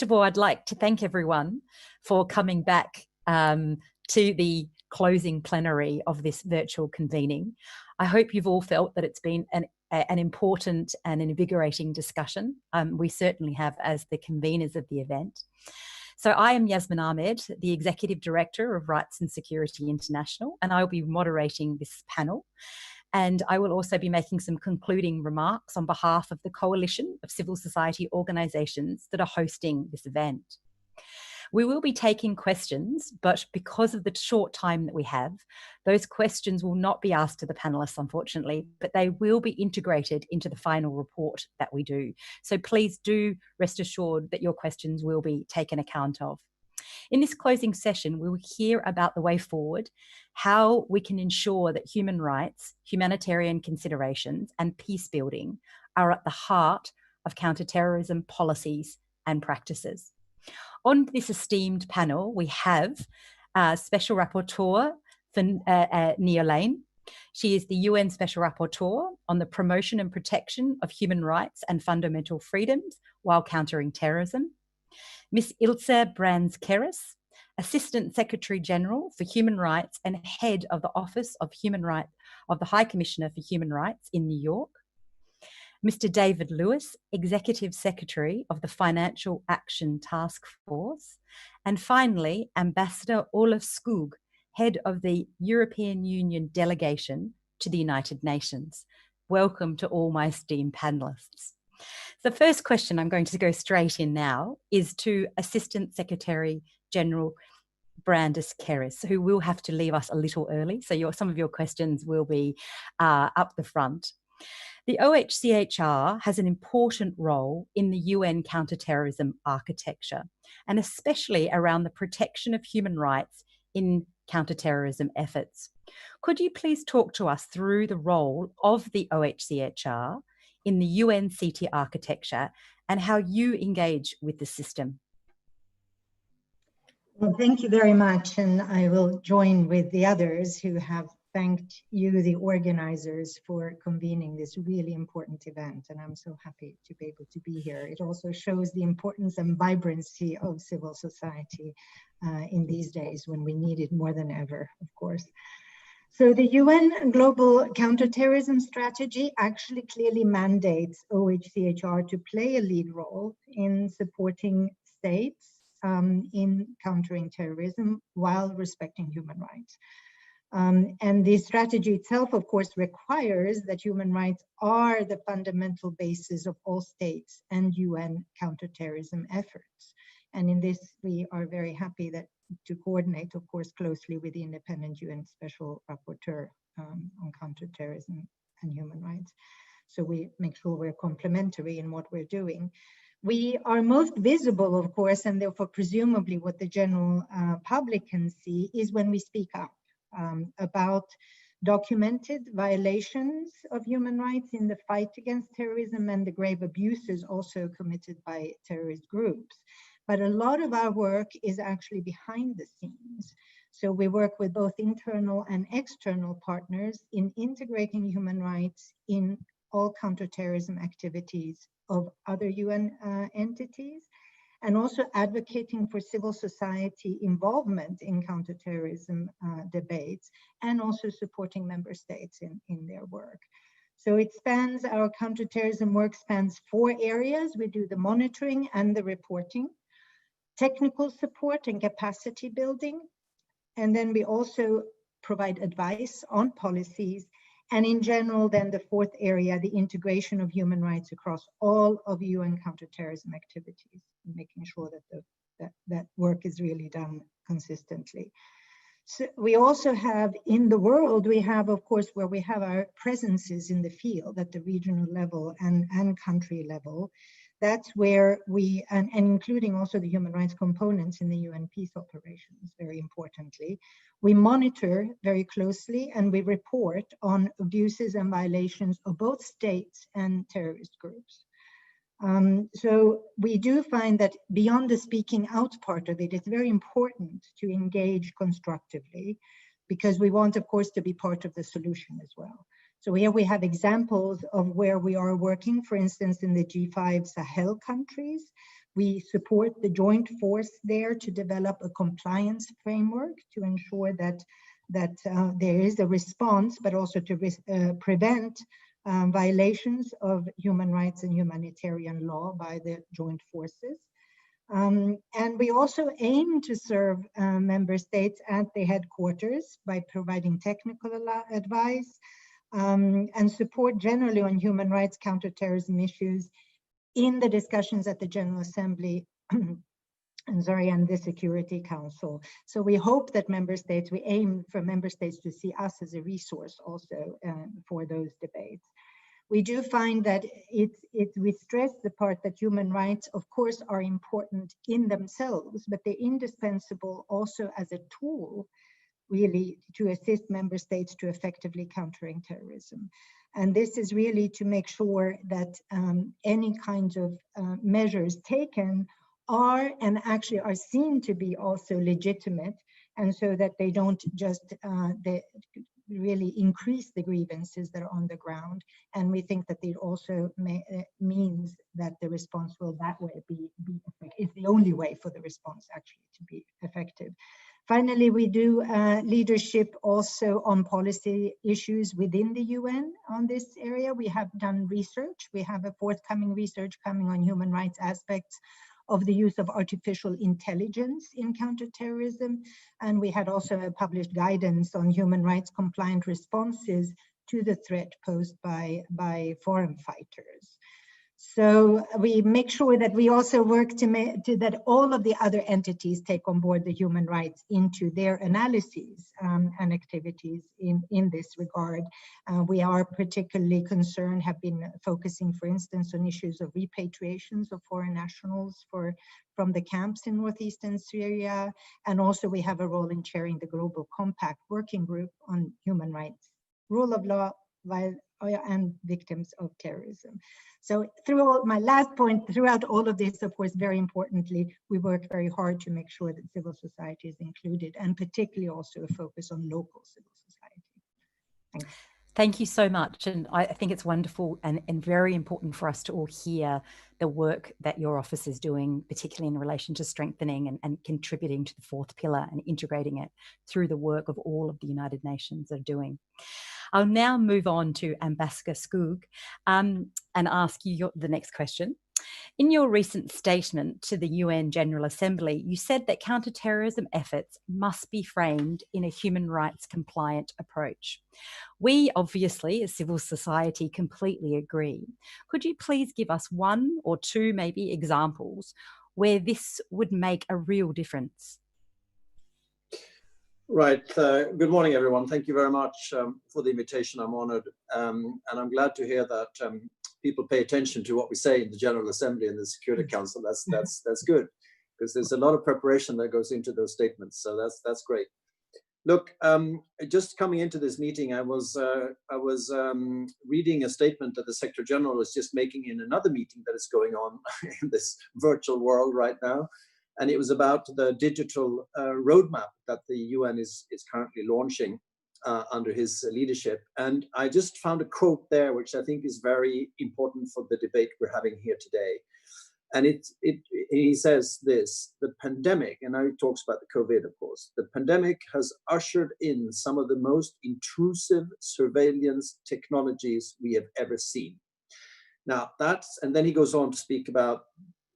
of all, I'd like to thank everyone for coming back to the closing plenary of this virtual convening. I hope you've all felt that it's been an important and invigorating discussion. We certainly have as the conveners of the event. So I am Yasmine Ahmed, the Executive Director of Rights and Security International, and I will be moderating this panel. And I will also be making some concluding remarks on behalf of the coalition of civil society organisations that are hosting this event. We will be taking questions, but because of the short time that we have, those questions will not be asked to the panellists, unfortunately, but they will be integrated into the final report that we do. So please do rest assured that your questions will be taken account of. In this closing session, we will hear about the way forward, how we can ensure that human rights, humanitarian considerations, and peace building are at the heart of counter-terrorism policies and practices. On this esteemed panel, we have Special Rapporteur Aoláin. She is the UN Special Rapporteur on the promotion and protection of human rights and fundamental freedoms while countering terrorism. Ms. Ilze Kehris, Assistant Secretary General for Human Rights and Head of the Office of Human Rights of the High Commissioner for Human Rights in New York. Mr. David Lewis, Executive Secretary of the Financial Action Task Force. And finally, Ambassador Olof Skoog, Head of the European Union Delegation to the United Nations. Welcome to all my esteemed panelists. The first question I'm going to go straight in now is to Assistant Secretary General Kehris, who will have to leave us a little early. So some of your questions will be up the front. The OHCHR has an important role in the UN counter-terrorism architecture, and especially around the protection of human rights in counter-terrorism efforts. Could you please talk to us through the role of the OHCHR in the UN CT architecture and how you engage with the system? Well, thank you very much, and I will join with the others who have thanked you, the organizers, for convening this really important event, and I'm so happy to be able to be here. It also shows the importance and vibrancy of civil society in these days when we need it more than ever, of course. So the UN Global Counterterrorism Strategy actually clearly mandates OHCHR to play a lead role in supporting states in countering terrorism while respecting human rights. And the strategy itself, of course, requires that human rights are the fundamental basis of all states and UN counterterrorism efforts. And in this, we are very happy to coordinate, of course, closely with the independent UN Special Rapporteur on counterterrorism and human rights. So we make sure we're complementary in what we're doing. We are most visible, of course, and therefore presumably what the general public can see is when we speak up about documented violations of human rights in the fight against terrorism and the grave abuses also committed by terrorist groups. But a lot of our work is actually behind the scenes. So we work with both internal and external partners in integrating human rights in all counterterrorism activities of other UN entities, and also advocating for civil society involvement in counterterrorism debates, and also supporting member states in their work. So it spans, our counterterrorism work spans 4 areas. We do the monitoring and the reporting, technical support and capacity building, and then we also provide advice on policies, and in general, then the 4th area, the integration of human rights across all of UN counterterrorism activities, making sure that that work is really done consistently. So we also have in the world, we have, of course, where we have our presences in the field at the regional level and country level. That's where we, and including also the human rights components in the UN peace operations, very importantly, we monitor very closely and we report on abuses and violations of both states and terrorist groups. So we do find that beyond the speaking out part of it, it's very important to engage constructively, because we want, of course, to be part of the solution as well. So here we have examples of where we are working, for instance, in the G5 Sahel countries, We support the joint force there to develop a compliance framework to ensure that there is a response, but also to prevent violations of human rights and humanitarian law by the joint forces. And we also aim to serve member states at the headquarters by providing technical advice and support generally on human rights, counterterrorism issues in the discussions at the General Assembly and the Security Council. So we hope that we aim for member states to see us as a resource also for those debates. We do find that we stress the part that human rights, of course, are important in themselves, but they're indispensable also as a tool, really, to assist member states to effectively countering terrorism. And this is really to make sure that any kinds of measures taken are and actually are seen to be also legitimate, and so that they don't just really increase the grievances that are on the ground. And we think that it also means that the response will that way be effective. It's the only way for the response actually to be effective. Finally, we do leadership also on policy issues within the UN on this area. We have done research. We have a forthcoming research coming on human rights aspects of the use of artificial intelligence in counterterrorism. And we had also a published guidance on human rights compliant responses to the threat posed by foreign fighters. So we make sure that we also work that all of the other entities take on board the human rights into their analyses and activities in this regard. We are particularly concerned, have been focusing, for instance, on issues of repatriations of foreign nationals from the camps in northeastern Syria. And also we have a role in chairing the Global Compact Working Group on Human Rights, Rule of Law, and victims of terrorism. So my last point, throughout all of this, of course, very importantly, we work very hard to make sure that civil society is included, and particularly also a focus on local civil society. Thanks. Thank you so much. And I think it's wonderful and very important for us to all hear the work that your office is doing, particularly in relation to strengthening and contributing to the fourth pillar and integrating it through the work of all of the United Nations are doing. I'll now move on to Ambassador Skoog and ask you the next question. In your recent statement to the UN General Assembly, you said that counterterrorism efforts must be framed in a human rights compliant approach. We obviously, as civil society, completely agree. Could you please give us one or two maybe examples where this would make a real difference? Right. Good morning, everyone. Thank you very much for the invitation. I'm honored. And I'm glad to hear that people pay attention to what we say in the General Assembly and the Security Council. That's good, because there's a lot of preparation that goes into those statements. So that's great. Look, just coming into this meeting, I was reading a statement that the Secretary General is just making in another meeting that is going on in this virtual world right now. And it was about the digital roadmap that the UN is currently launching under his leadership. And I just found a quote there, which I think is very important for the debate we're having here today. And he says this: the pandemic, and now he talks about the COVID, of course, the pandemic has ushered in some of the most intrusive surveillance technologies we have ever seen. Now and then he goes on to speak about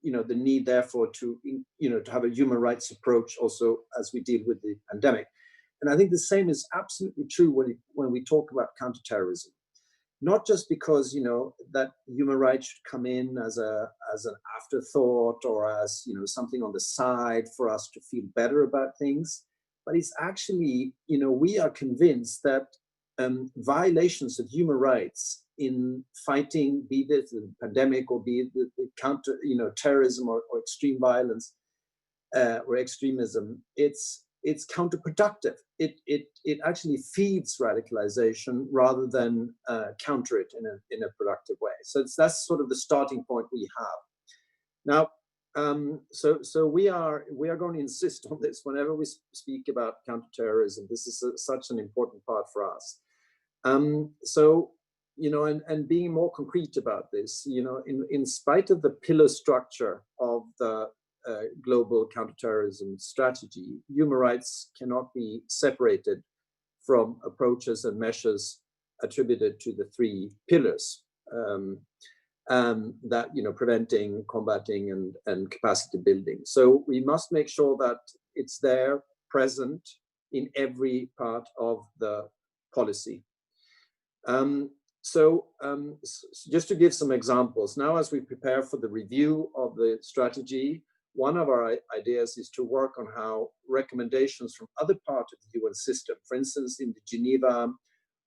the need, therefore, to have a human rights approach also as we deal with the pandemic. And I think the same is absolutely true when we talk about counterterrorism. Not just because that human rights should come in as an afterthought or as something on the side for us to feel better about things, but it's actually we are convinced that violations of human rights in fighting, be this the pandemic or be the counter terrorism or extreme violence or extremism, it's counterproductive. It actually feeds radicalization rather than counter it in a productive way. So that's sort of the starting point we have. Now, so we are going to insist on this whenever we speak about counterterrorism. This is such an important part for us. So and being more concrete about this, in spite of the pillar structure of the global counterterrorism strategy, human rights cannot be separated from approaches and measures attributed to the three pillars, that, preventing, combating, and capacity building. So we must make sure that it's there, present in every part of the policy. Just to give some examples, now as we prepare for the review of the strategy, one of our ideas is to work on how recommendations from other parts of the UN system, for instance, in the Geneva,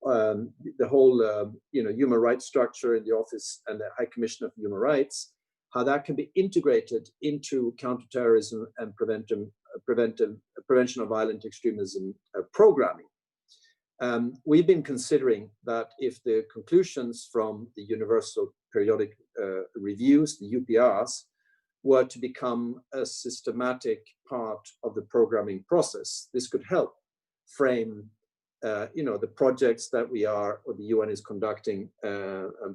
the whole human rights structure in the Office and the High Commissioner for Human Rights, how that can be integrated into counterterrorism and prevention of violent extremism programming. We've been considering that if the conclusions from the Universal Periodic Reviews, the UPRs, were to become a systematic part of the programming process, this could help frame the projects that we are, or the UN is conducting,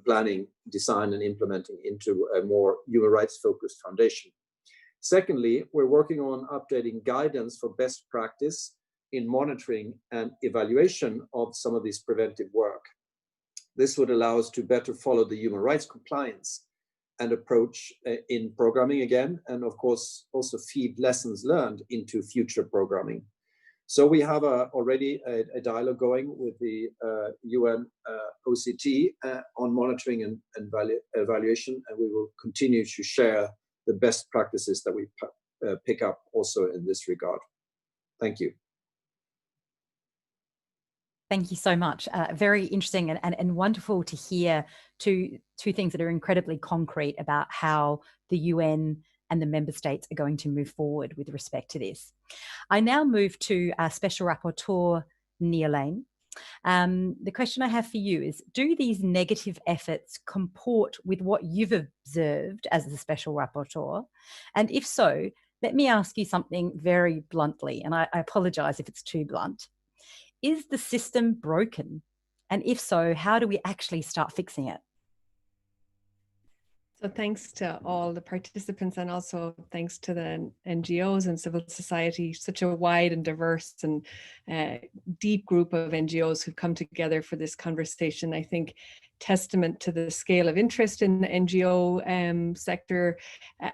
planning, design, and implementing into a more human rights focused foundation. Secondly, we're working on updating guidance for best practice in monitoring and evaluation of some of this preventive work. This would allow us to better follow the human rights compliance and approach in programming again, and of course also feed lessons learned into future programming. So we have already a dialogue going with the UN OCT on monitoring and evaluation, and we will continue to share the best practices that we pick up also in this regard. Thank you. Thank you so much. Very interesting and wonderful to hear two things that are incredibly concrete about how the UN and the member states are going to move forward with respect to this. I now move to our Special Rapporteur, Aoláin. The question I have for you is, do these negative efforts comport with what you've observed as the Special Rapporteur? And if so, let me ask you something very bluntly, and I apologise if it's too blunt. Is the system broken? And if so, how do we actually start fixing it? So thanks to all the participants, and also thanks to the NGOs and civil society, such a wide and diverse and deep group of NGOs who've come together for this conversation. I think testament to the scale of interest in the NGO sector.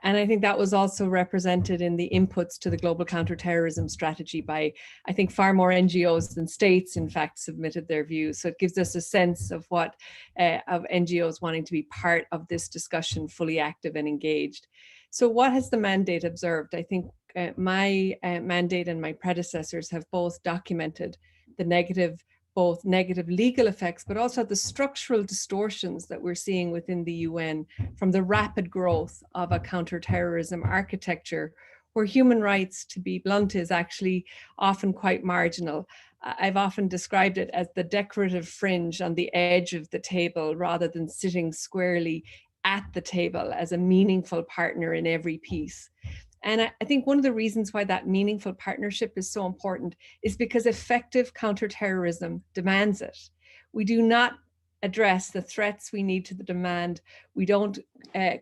And I think that was also represented in the inputs to the global counterterrorism strategy by, I think, far more NGOs than states, in fact, submitted their views. So it gives us a sense of what, of NGOs wanting to be part of this discussion, fully active and engaged. So what has the mandate observed? I think my mandate and my predecessors have both documented the both negative legal effects, but also the structural distortions that we're seeing within the UN from the rapid growth of a counterterrorism architecture, where human rights, to be blunt, is actually often quite marginal. I've often described it as the decorative fringe on the edge of the table, rather than sitting squarely at the table as a meaningful partner in every piece. And I think one of the reasons why that meaningful partnership is so important is because effective counterterrorism demands it. We do not address the threats we need to the demand. We don't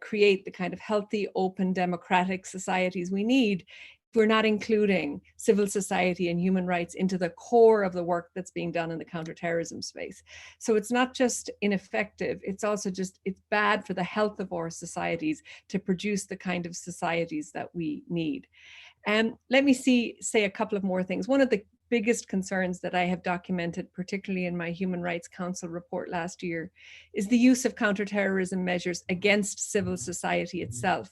create the kind of healthy, open, democratic societies we need if we're not including civil society and human rights into the core of the work that's being done in the counterterrorism space. So it's not just ineffective, it's also just, it's bad for the health of our societies to produce the kind of societies that we need. And let me say a couple of more things. One of the biggest concerns that I have documented, particularly in my Human Rights Council report last year, is the use of counterterrorism measures against civil society itself.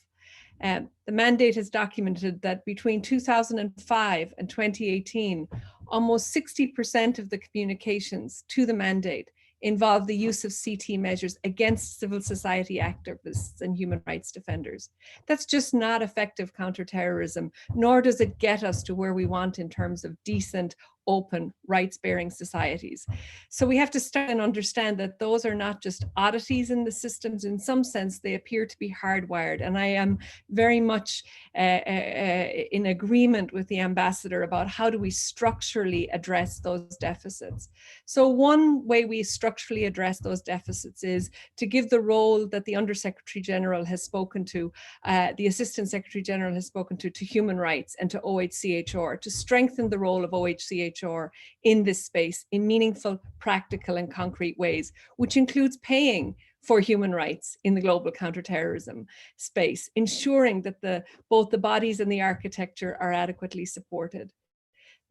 The mandate has documented that between 2005 and 2018, almost 60% of the communications to the mandate involve the use of CT measures against civil society activists and human rights defenders. That's just not effective counterterrorism, nor does it get us to where we want in terms of decent, open, rights-bearing societies. So we have to start and understand that those are not just oddities in the systems. In some sense, they appear to be hardwired. And I am very much in agreement with the ambassador about how do we structurally address those deficits. So one way we structurally address those deficits is to give the role that the Undersecretary General has spoken to, the Assistant Secretary General has spoken to human rights and to OHCHR, to strengthen the role of OHCHR in this space in meaningful, practical and concrete ways, which includes paying for human rights in the global counterterrorism space, ensuring that both the bodies and the architecture are adequately supported.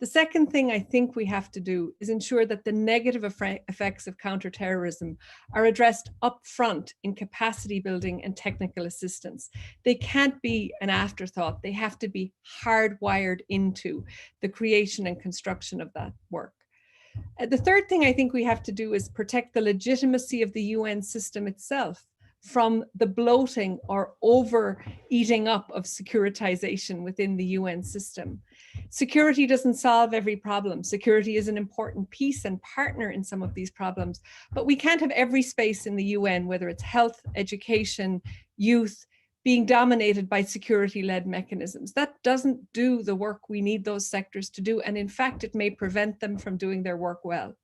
The second thing I think we have to do is ensure that the negative effects of counterterrorism are addressed upfront in capacity building and technical assistance. They can't be an afterthought. They have to be hardwired into the creation and construction of that work. The third thing I think we have to do is protect the legitimacy of the UN system itself from the bloating or overeating up of securitization within the UN system. Security doesn't solve every problem. Security is an important piece and partner in some of these problems, but we can't have every space in the UN, whether it's health, education, youth, being dominated by security-led mechanisms. That doesn't do the work we need those sectors to do, and in fact, it may prevent them from doing their work well.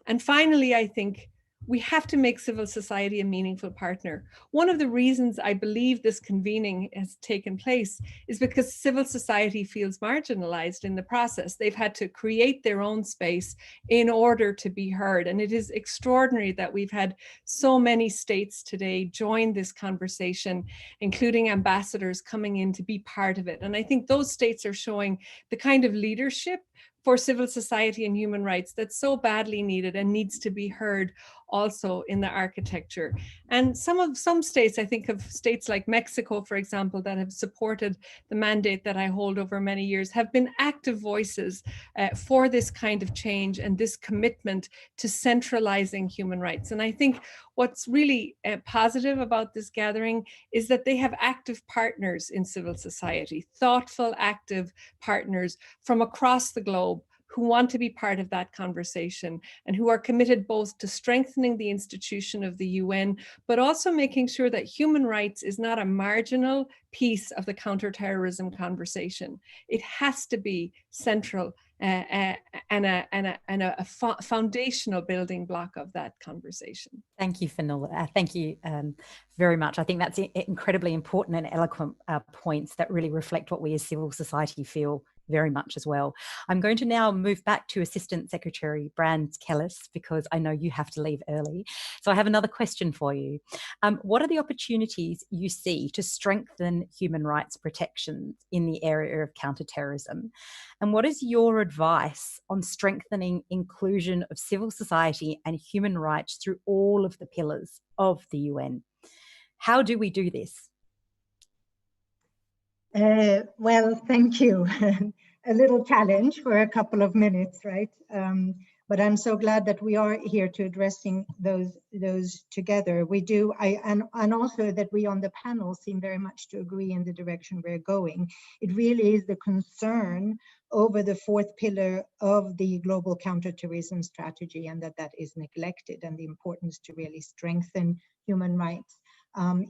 And finally, I think we have to make civil society a meaningful partner. One of the reasons I believe this convening has taken place is because civil society feels marginalized in the process. They've had to create their own space in order to be heard. And it is extraordinary that we've had so many states today join this conversation, including ambassadors coming in to be part of it. And I think those states are showing the kind of leadership for civil society and human rights that's so badly needed and needs to be heard also in the architecture. And some states, I think of states like Mexico, for example, that have supported the mandate that I hold over many years, have been active voices for this kind of change and this commitment to centralizing human rights. And I think what's really positive about this gathering is that they have active partners in civil society, thoughtful, active partners from across the globe who want to be part of that conversation and who are committed both to strengthening the institution of the UN, but also making sure that human rights is not a marginal piece of the counterterrorism conversation. It has to be central and a foundational building block of that conversation. Thank you, Fionnuala. Thank you very much. I think that's incredibly important and eloquent points that really reflect what we as civil society feel very much as well. I'm going to now move back to Assistant Secretary Brand Kehris because I know you have to leave early. So I have another question for you. What are the opportunities you see to strengthen human rights protections in the area of counterterrorism? And what is your advice on strengthening inclusion of civil society and human rights through all of the pillars of the UN? How do we do this? Well, thank you. A little challenge for a couple of minutes, right? But I'm so glad that we are here to addressing those together. We do, and also that we on the panel seem very much to agree in the direction we're going. It really is the concern over the fourth pillar of the global counterterrorism strategy, and that is neglected, and the importance to really strengthen human rights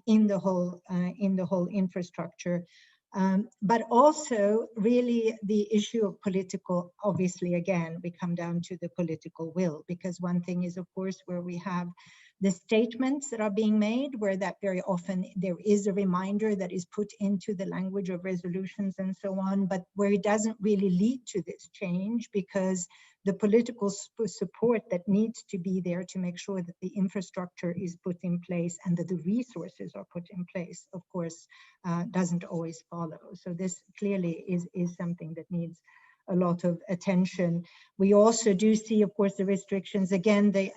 in the whole infrastructure. But also really the issue of political, obviously, again, we come down to the political will, because one thing is, of course, where we have the statements that are being made, where that very often there is a reminder that is put into the language of resolutions and so on, but where it doesn't really lead to this change, because the political support that needs to be there to make sure that the infrastructure is put in place and that the resources are put in place, of course, doesn't always follow. So this clearly is something that needs a lot of attention. We also do see, of course, the restrictions, again, the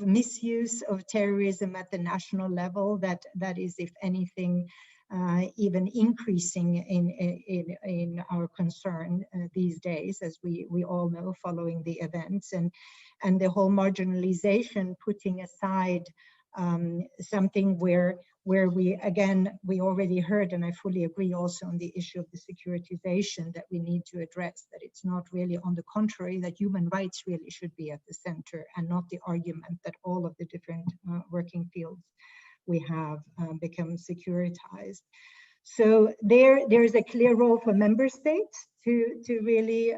misuse of terrorism at the national level, that is, if anything, even increasing in our concern these days, as we all know, following the events, and the whole marginalization, putting aside something where we already heard, and I fully agree also on the issue of the securitization that we need to address, that it's not really, on the contrary, that human rights really should be at the center and not the argument that all of the different working fields we have become securitized. So there is a clear role for member states to really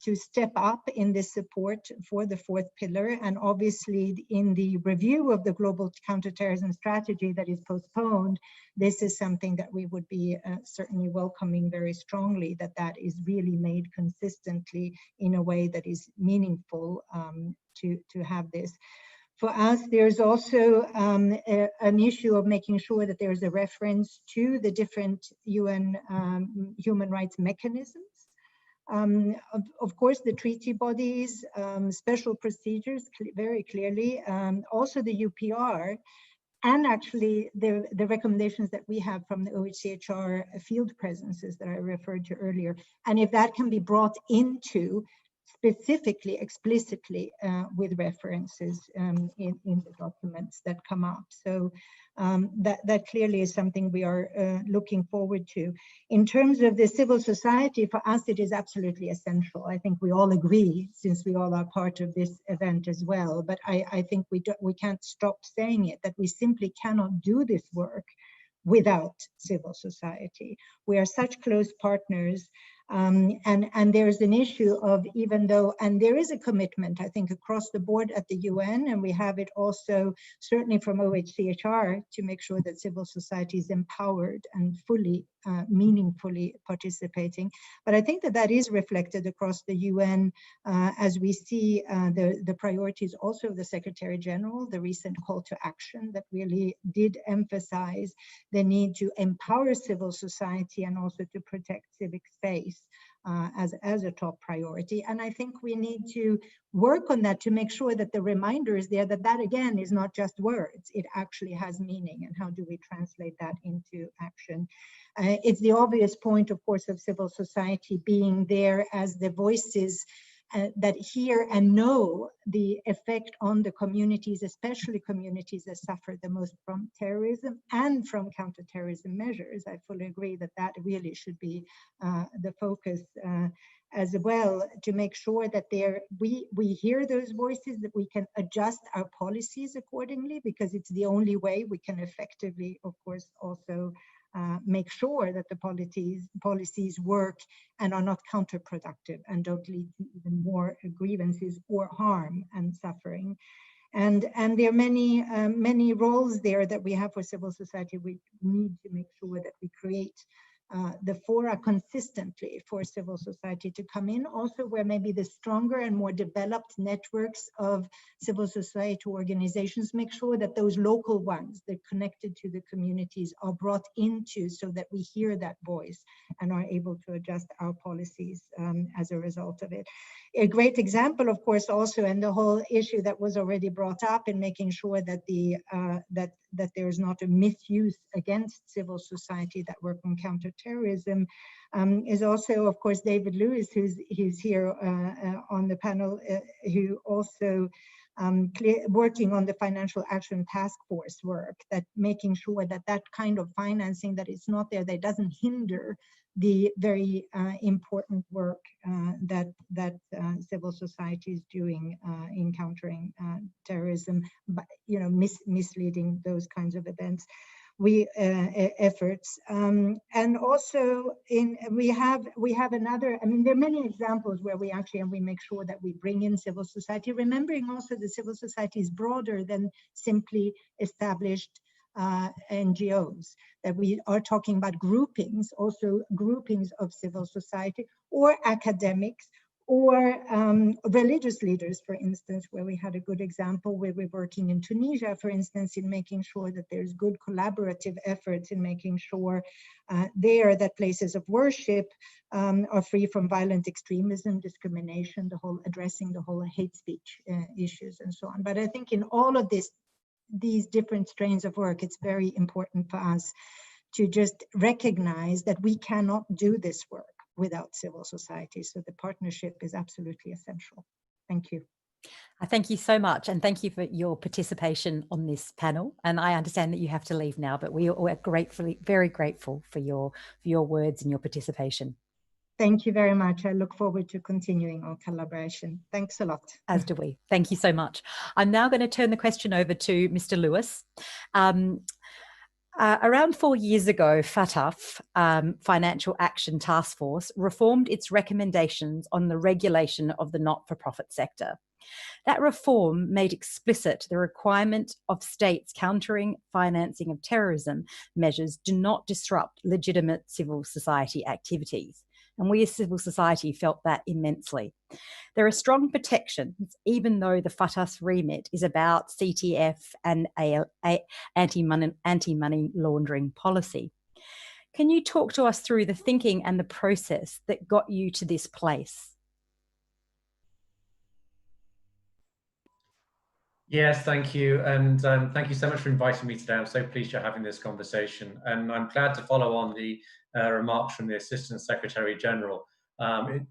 to step up in this support for the fourth pillar. And obviously in the review of the global counterterrorism strategy that is postponed, this is something that we would be certainly welcoming very strongly, that is really made consistently in a way that is meaningful to have this. For us, there's also an issue of making sure that there's a reference to the different UN human rights mechanisms. Of course, the treaty bodies, special procedures, very clearly, also the UPR, and actually the recommendations that we have from the OHCHR field presences that I referred to earlier. And if that can be brought into specifically, explicitly with references in the documents that come up. So that clearly is something we are looking forward to. In terms of the civil society, for us, it is absolutely essential. I think we all agree, since we all are part of this event as well, but I think we can't stop saying it, that we simply cannot do this work without civil society. We are such close partners. And there's an issue of, even though, and there is a commitment, I think, across the board at the UN, and we have it also certainly from OHCHR to make sure that civil society is empowered and fully, meaningfully participating. But I think that is reflected across the UN as we see the priorities also of the Secretary General, the recent call to action that really did emphasize the need to empower civil society and also to protect civic space as a top priority. And I think we need to work on that to make sure that the reminder is there, that again is not just words, it actually has meaning. And how do we translate that into action? It's the obvious point, of course, of civil society being there as the voices that hear and know the effect on the communities, especially communities that suffer the most from terrorism and from counterterrorism measures. I fully agree that really should be the focus as well, to make sure that we hear those voices, that we can adjust our policies accordingly, because it's the only way we can effectively, of course, also make sure that the policies work and are not counterproductive and don't lead to even more grievances or harm and suffering. And there are many roles there that we have for civil society. We need to make sure that we create the fora consistently for civil society to come in, also where maybe the stronger and more developed networks of civil society organizations make sure that those local ones that are connected to the communities are brought into, so that we hear that voice and are able to adjust our policies as a result of it. A great example, of course, also, and the whole issue that was already brought up in making sure that that there is not a misuse against civil society that work on counterterrorism, is also, of course, David Lewis, who's here on the panel, who also working on the financial action task force work, that making sure that kind of financing that is not there, that doesn't hinder the very important work that civil society is doing in countering terrorism, but misleading those kinds of events. Efforts, and also we have another. I mean, there are many examples where we actually, and we make sure that we bring in civil society, remembering also that civil society is broader than simply established NGOs, that we are talking about groupings, also groupings of civil society or academics or religious leaders, for instance, where we had a good example where we're working in Tunisia, for instance, in making sure that there's good collaborative efforts in making sure there that places of worship are free from violent extremism, discrimination, addressing the whole hate speech issues and so on. But I think in all of these different strains of work, it's very important for us to just recognize that we cannot do this work without civil society. So the partnership is absolutely essential. Thank you. I thank you so much, and thank you for your participation on this panel. And I understand that you have to leave now, but we are very grateful for your words and your participation. Thank you very much. I look forward to continuing our collaboration. Thanks a lot. As do we. Thank you so much. I'm now going to turn the question over to Mr. Lewis. Around 4 years ago, FATF, Financial Action Task Force, reformed its recommendations on the regulation of the not-for-profit sector. That reform made explicit the requirement of states countering financing of terrorism measures do not disrupt legitimate civil society activities. And we as civil society felt that immensely. There are strong protections, even though the FATF's remit is about CTF and anti-money laundering policy. Can you talk to us through the thinking and the process that got you to this place? Yes, thank you. And thank you so much for inviting me today. I'm so pleased you're having this conversation. And I'm glad to follow on the remarks from the Assistant Secretary General,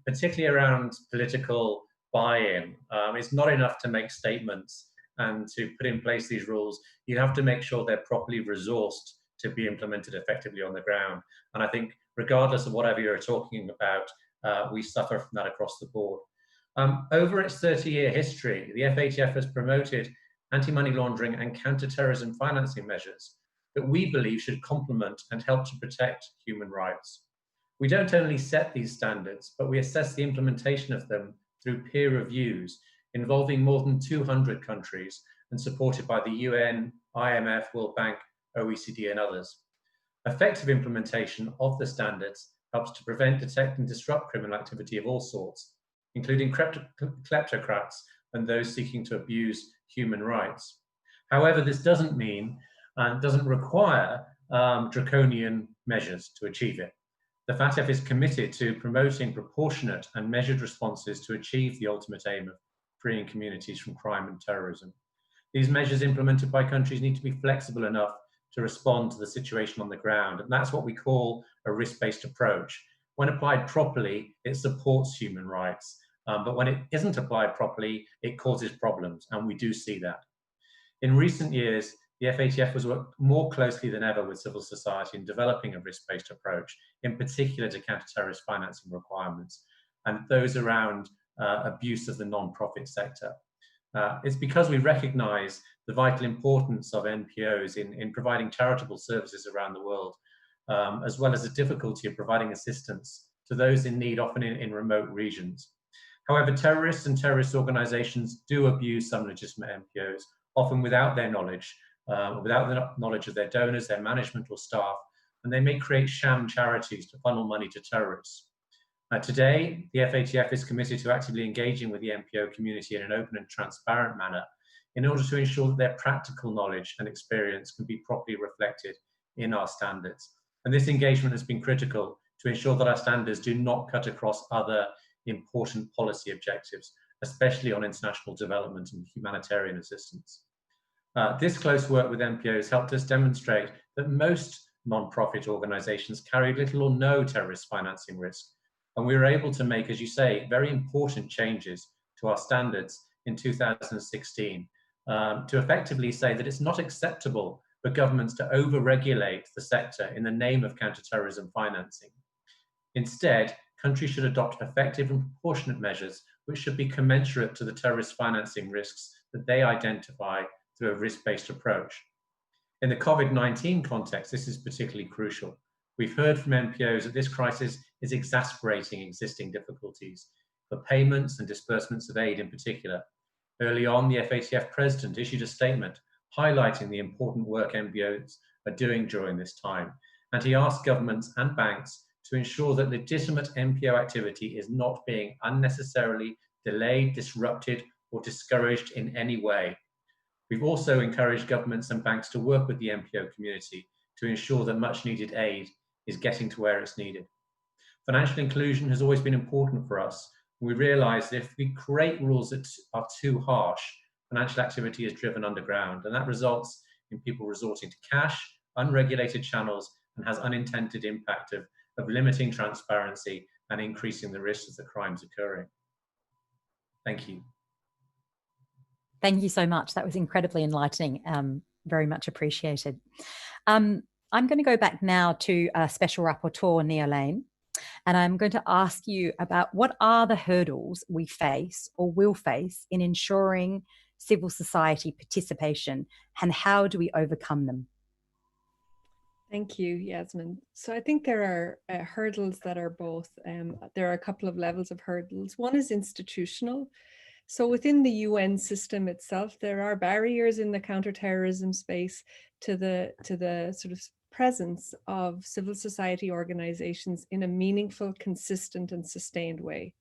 particularly around political buy-in. It's not enough to make statements and to put in place these rules. You have to make sure they're properly resourced to be implemented effectively on the ground. And I think regardless of whatever you're talking about, we suffer from that across the board. Over its 30-year history, the FATF has promoted anti-money laundering and counter-terrorism financing measures that we believe should complement and help to protect human rights. We don't only set these standards, but we assess the implementation of them through peer reviews involving more than 200 countries and supported by the UN, IMF, World Bank, OECD, and others. Effective implementation of the standards helps to prevent, detect, and disrupt criminal activity of all sorts, including kleptocrats and those seeking to abuse human rights. However, this doesn't mean and doesn't require draconian measures to achieve it. The FATF is committed to promoting proportionate and measured responses to achieve the ultimate aim of freeing communities from crime and terrorism. These measures implemented by countries need to be flexible enough to respond to the situation on the ground, and that's what we call a risk-based approach. When applied properly, it supports human rights, but when it isn't applied properly, it causes problems, and we do see that. In recent years, the FATF has worked more closely than ever with civil society in developing a risk-based approach, in particular to counter-terrorist financing requirements, and those around abuse of the non-profit sector. It's because we recognise the vital importance of NPOs in providing charitable services around the world, as well as the difficulty of providing assistance to those in need, often in remote regions. However, terrorists and terrorist organisations do abuse some legitimate NPOs, often without their knowledge, without the knowledge of their donors, their management or staff, and they may create sham charities to funnel money to terrorists. Today, the FATF is committed to actively engaging with the NPO community in an open and transparent manner in order to ensure that their practical knowledge and experience can be properly reflected in our standards. And this engagement has been critical to ensure that our standards do not cut across other important policy objectives, especially on international development and humanitarian assistance. This close work with NPOs helped us demonstrate that most non-profit organisations carry little or no terrorist financing risk. And we were able to make, as you say, very important changes to our standards in 2016 to effectively say that it's not acceptable for governments to over-regulate the sector in the name of counter-terrorism financing. Instead, countries should adopt effective and proportionate measures which should be commensurate to the terrorist financing risks that they identify through a risk-based approach. In the COVID-19 context, this is particularly crucial. We've heard from NPOs that this crisis is exacerbating existing difficulties for payments and disbursements of aid in particular. Early on, the FATF president issued a statement highlighting the important work NPOs are doing during this time, and he asked governments and banks to ensure that legitimate NPO activity is not being unnecessarily delayed, disrupted, or discouraged in any way. We've also encouraged governments and banks to work with the NPO community to ensure that much needed aid is getting to where it's needed. Financial inclusion has always been important for us. We realise that if we create rules that are too harsh, financial activity is driven underground, and that results in people resorting to cash, unregulated channels, and has unintended impact of limiting transparency and increasing the risk of the crimes occurring. Thank you. Thank you so much. That was incredibly enlightening. Very much appreciated. I'm going to go back now to Special Rapporteur Aoláin, and I'm going to ask you about what are the hurdles we face or will face in ensuring civil society participation, and how do we overcome them? Thank you, Yasmine. So I think there are hurdles that are both, there are a couple of levels of hurdles. One is institutional. So within the UN system itself, there are barriers in the counterterrorism space to the sort of presence of civil society organizations in a meaningful, consistent, and sustained way.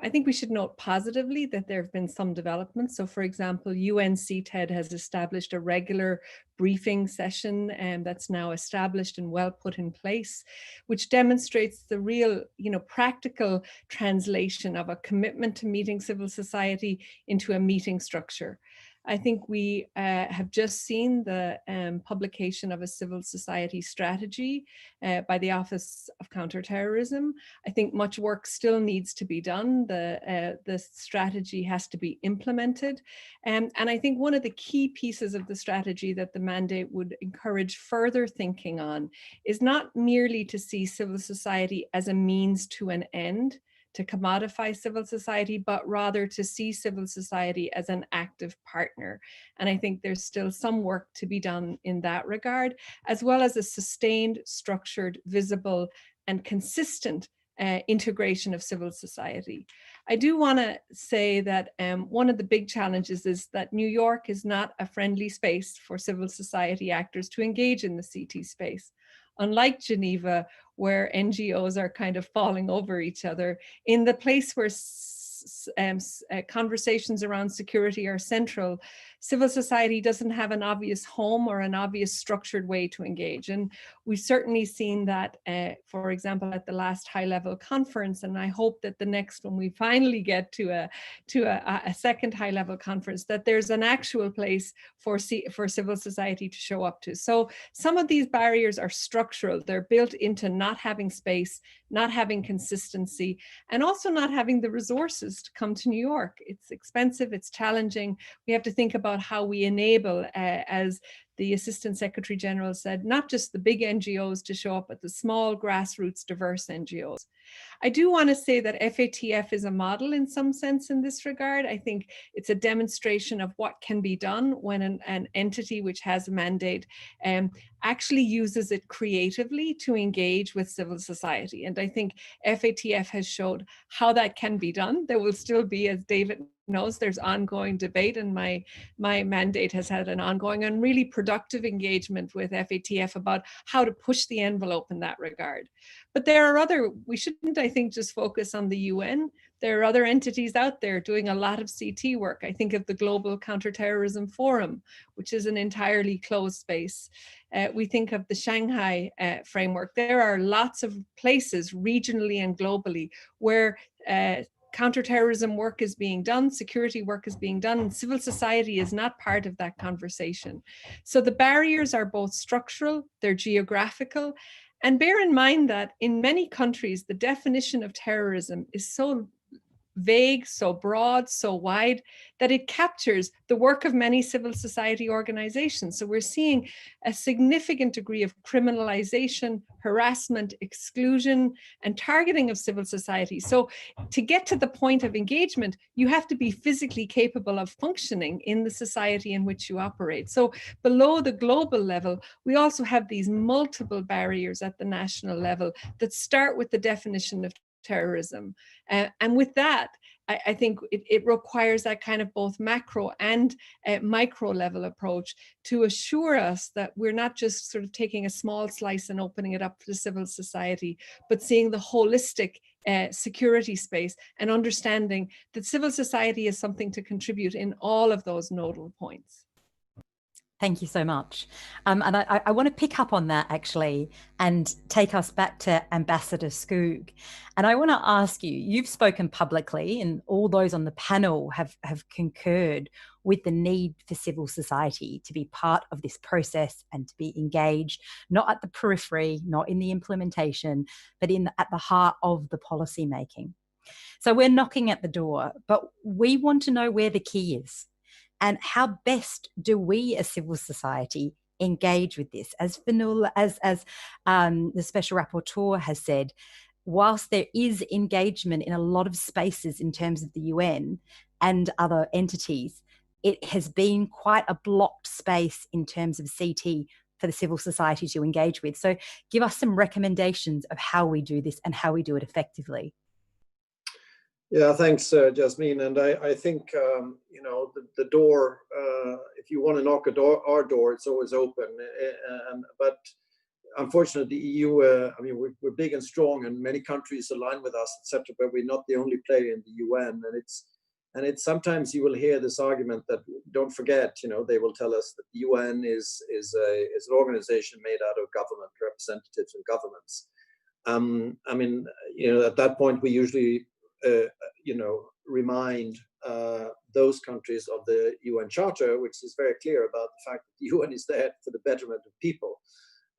I think we should note positively that there have been some developments. So for example, UNCTED has established a regular briefing session that's now established and well put in place, which demonstrates the real, practical translation of a commitment to meeting civil society into a meeting structure. I think we have just seen the publication of a civil society strategy by the Office of Counter-Terrorism. I think much work still needs to be done. The strategy has to be implemented. And I think one of the key pieces of the strategy that the mandate would encourage further thinking on is not merely to see civil society as a means to an end, to commodify civil society, but rather to see civil society as an active partner. And I think there's still some work to be done in that regard, as well as a sustained, structured, visible, and consistent integration of civil society. I do want to say that one of the big challenges is that New York is not a friendly space for civil society actors to engage in the CT space. Unlike Geneva, where NGOs are kind of falling over each other, in the place where conversations around security are central, civil society doesn't have an obvious home or an obvious structured way to engage. And we've certainly seen that, for example, at the last high-level conference, and I hope that the next one we finally get to a second high-level conference, that there's an actual place for civil society to show up to. So some of these barriers are structural. They're built into not having space, not having consistency, and also not having the resources to come to New York. It's expensive, it's challenging. We have to think about how we enable, as the Assistant Secretary General said, not just the big NGOs to show up, but the small, grassroots, diverse NGOs. I do want to say that FATF is a model in some sense in this regard. I think it's a demonstration of what can be done when an entity which has a mandate actually uses it creatively to engage with civil society. And I think FATF has showed how that can be done. There will still be, as David knows, there's ongoing debate, and my mandate has had an ongoing and really productive engagement with FATF about how to push the envelope in that regard. But there are we shouldn't, I think, just focus on the UN. There are other entities out there doing a lot of CT work. I think of the Global Counter-Terrorism Forum, which is an entirely closed space. We think of the Shanghai framework. There are lots of places regionally and globally where counterterrorism work is being done, security work is being done, and civil society is not part of that conversation. So the barriers are both structural, they're geographical, and bear in mind that in many countries, the definition of terrorism is so vague, so broad, so wide, that it captures the work of many civil society organizations. So we're seeing a significant degree of criminalization, harassment, exclusion, and targeting of civil society. So to get to the point of engagement, you have to be physically capable of functioning in the society in which you operate. So below the global level, we also have these multiple barriers at the national level that start with the definition of terrorism. And with that, I think it requires that kind of both macro and micro level approach to assure us that we're not just sort of taking a small slice and opening it up for civil society, but seeing the holistic security space and understanding that civil society is something to contribute in all of those nodal points. Thank you so much. And I want to pick up on that actually and take us back to Ambassador Skoog. And I want to ask you, you've spoken publicly and all those on the panel have concurred with the need for civil society to be part of this process and to be engaged, not at the periphery, not in the implementation, but at the heart of the policy making. So we're knocking at the door, but we want to know where the key is. and how best do we as civil society engage with this? As Fionnuala, as the Special Rapporteur has said, whilst there is engagement in a lot of spaces in terms of the UN and other entities, it has been quite a blocked space in terms of CT for the civil society to engage with. So give us some recommendations of how we do this and how we do it effectively. Yeah, thanks, Yasmine. And I think, you know, the door, if you want to knock our door, it's always open. But unfortunately, the EU, I mean, we're big and strong, and many countries align with us, etc. But we're not the only player in the UN, and it's sometimes you will hear this argument that, don't forget, you know, they will tell us that the UN is an organization made out of government representatives and governments. I mean, you know, at that point we usually, you know, remind those countries of the UN Charter, which is very clear about the fact that the UN is there for the betterment of people.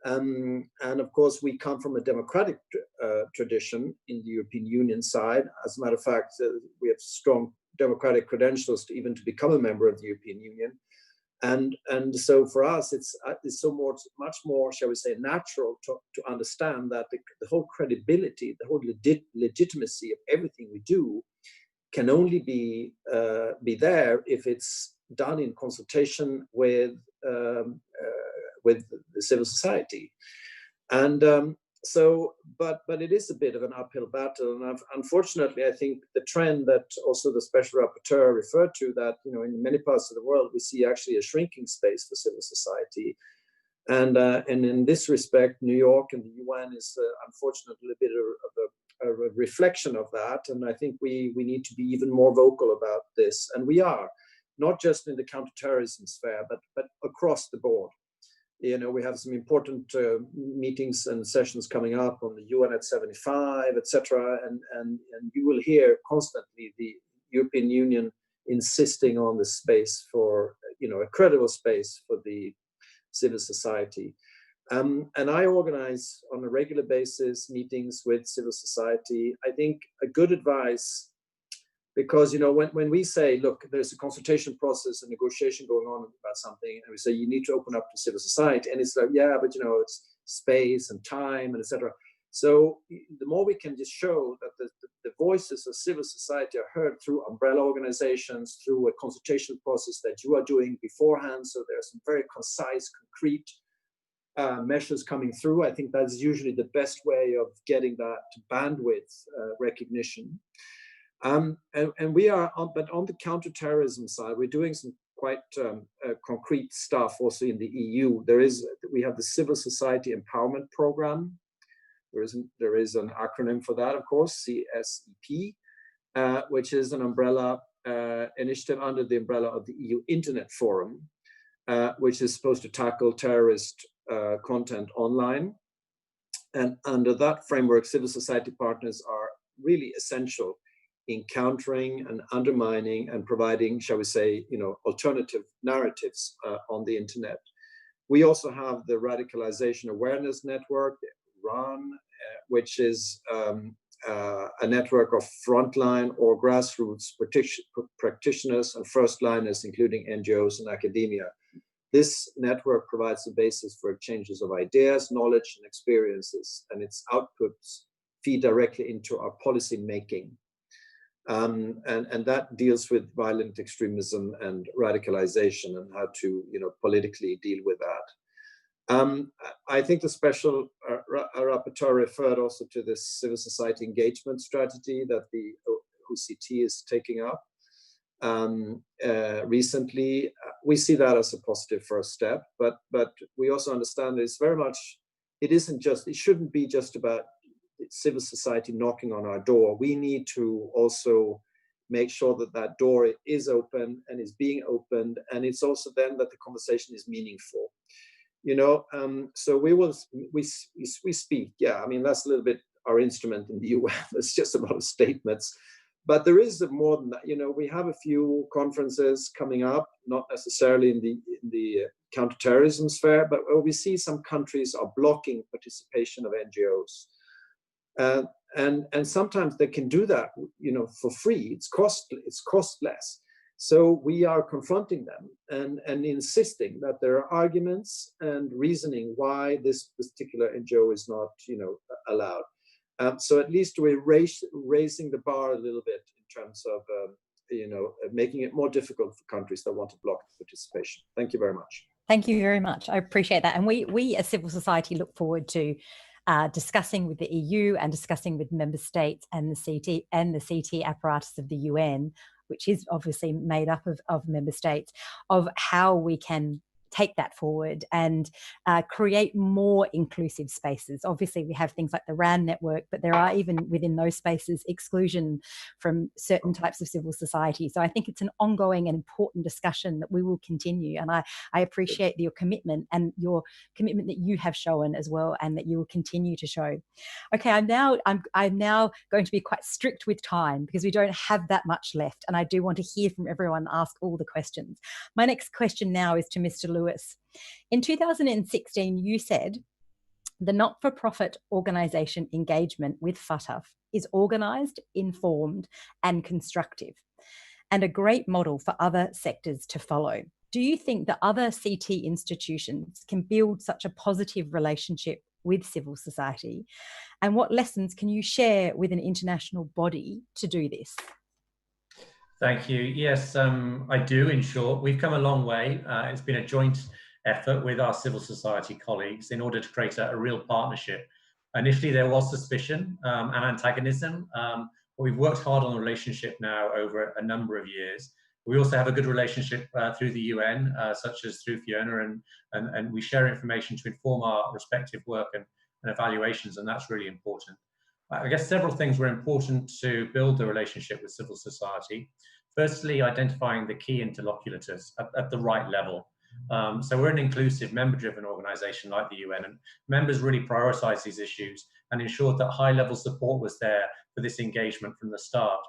And of course, we come from a democratic tradition in the European Union side. As a matter of fact, we have strong democratic credentials to even to become a member of the European Union. And so for us, it's much more, shall we say, natural to understand that the whole credibility, the whole legitimacy of everything we do can only be there if it's done in consultation with the civil society. And so, but it is a bit of an uphill battle. And unfortunately, I think the trend that also the Special Rapporteur referred to, that, you know, in many parts of the world, we see actually a shrinking space for civil society. And in this respect, New York and the UN is unfortunately a bit of a reflection of that. And I think we need to be even more vocal about this. And we are, not just in the counter-terrorism sphere, but across the board. You know, we have some important meetings and sessions coming up on the UN at 75, etc. And you will hear constantly the European Union insisting on the space for, you know, a credible space for the civil society. And I organize on a regular basis meetings with civil society. I think a good advice, because, you know, when we say, look, there's a consultation process, a negotiation going on about something, and we say you need to open up to civil society, and it's like, yeah, but, you know, it's space and time and etc. So the more we can just show that the voices of civil society are heard through umbrella organizations, through a consultation process that you are doing beforehand, so there's some very concise, concrete measures coming through. I think that's usually the best way of getting that bandwidth recognition. And we are, but on the counter-terrorism side, we're doing some quite concrete stuff also in the EU. We have the Civil Society Empowerment Program. There is an acronym for that, of course, CSEP, which is an umbrella initiative under the umbrella of the EU Internet Forum, which is supposed to tackle terrorist content online. And under that framework, civil society partners are really essential in countering and undermining and providing, shall we say, you know, alternative narratives on the internet. We also have the Radicalization Awareness Network, RAN, which is a network of frontline or grassroots practitioners and first-liners, including NGOs and academia. This network provides the basis for exchanges of ideas, knowledge, and experiences, and its outputs feed directly into our policy making. And that deals with violent extremism and radicalization and how to, you know, politically deal with that. I think the Special Rapporteur referred also to this civil society engagement strategy that the OHCHR is taking up recently. We see that as a positive first step, but we also understand that it's very much, it shouldn't be just about civil society knocking on our door. We need to also make sure that that door is open and is being opened, and it's also then that the conversation is meaningful. You know, so we speak. Yeah, I mean, that's a little bit our instrument in the UN. It's just a lot of statements, but there is more than that. You know, we have a few conferences coming up, not necessarily in the counter-terrorism sphere, but we see some countries are blocking participation of NGOs. And sometimes they can do that, you know, for free. It's costless. So we are confronting them and insisting that there are arguments and reasoning why this particular NGO is not, allowed. So at least we're raising the bar a little bit in terms of, making it more difficult for countries that want to block participation. Thank you very much. Thank you very much. I appreciate that. And we as civil society look forward to discussing with the EU and discussing with member states and the CT apparatus of the UN, which is obviously made up of member states, of how we can take that forward and create more inclusive spaces. Obviously, we have things like the RAN network, but there are even within those spaces exclusion from certain types of civil society. So I think it's an ongoing and important discussion that we will continue. And I appreciate your commitment and your commitment that you have shown as well, and that you will continue to show. Okay, I'm now going to be quite strict with time because we don't have that much left, and I do want to hear from everyone, ask all the questions. My next question now is to Mr. Lewis. In 2016, you said the not-for-profit organisation engagement with FATF is organised, informed and constructive, and a great model for other sectors to follow. Do you think that other CT institutions can build such a positive relationship with civil society? And what lessons can you share with an international body to do this? Thank you. Yes, I do, in short. We've come a long way. It's been a joint effort with our civil society colleagues in order to create a real partnership. Initially, there was suspicion and antagonism, but we've worked hard on the relationship now over a number of years. We also have a good relationship through the UN, such as through Fiona, and we share information to inform our respective work and evaluations, and that's really important. I guess several things were important to build the relationship with civil society. Firstly, identifying the key interlocutors at the right level. So we're an inclusive, member-driven organisation like the UN, and members really prioritised these issues and ensured that high-level support was there for this engagement from the start.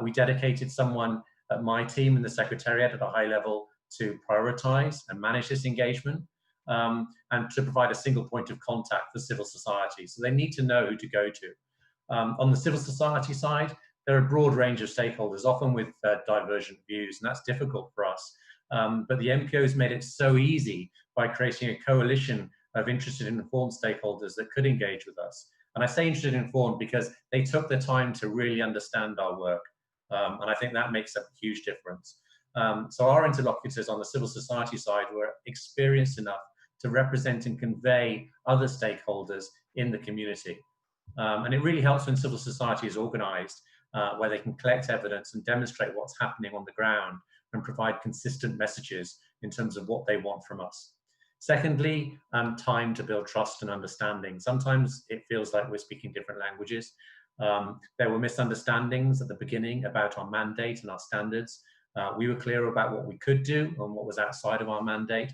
We dedicated someone at my team in the Secretariat at a high level to prioritise and manage this engagement, and to provide a single point of contact for civil society. So they need to know who to go to. On the civil society side, there are a broad range of stakeholders, often with divergent views, and that's difficult for us. But the MPOs made it so easy by creating a coalition of interested and informed stakeholders that could engage with us. And I say interested and informed because they took the time to really understand our work. And I think that makes a huge difference. So our interlocutors on the civil society side were experienced enough to represent and convey other stakeholders in the community. And it really helps when civil society is organised, where they can collect evidence and demonstrate what's happening on the ground and provide consistent messages in terms of what they want from us. Secondly, time to build trust and understanding. Sometimes it feels like we're speaking different languages. There were misunderstandings at the beginning about our mandate and our standards. We were clear about what we could do and what was outside of our mandate.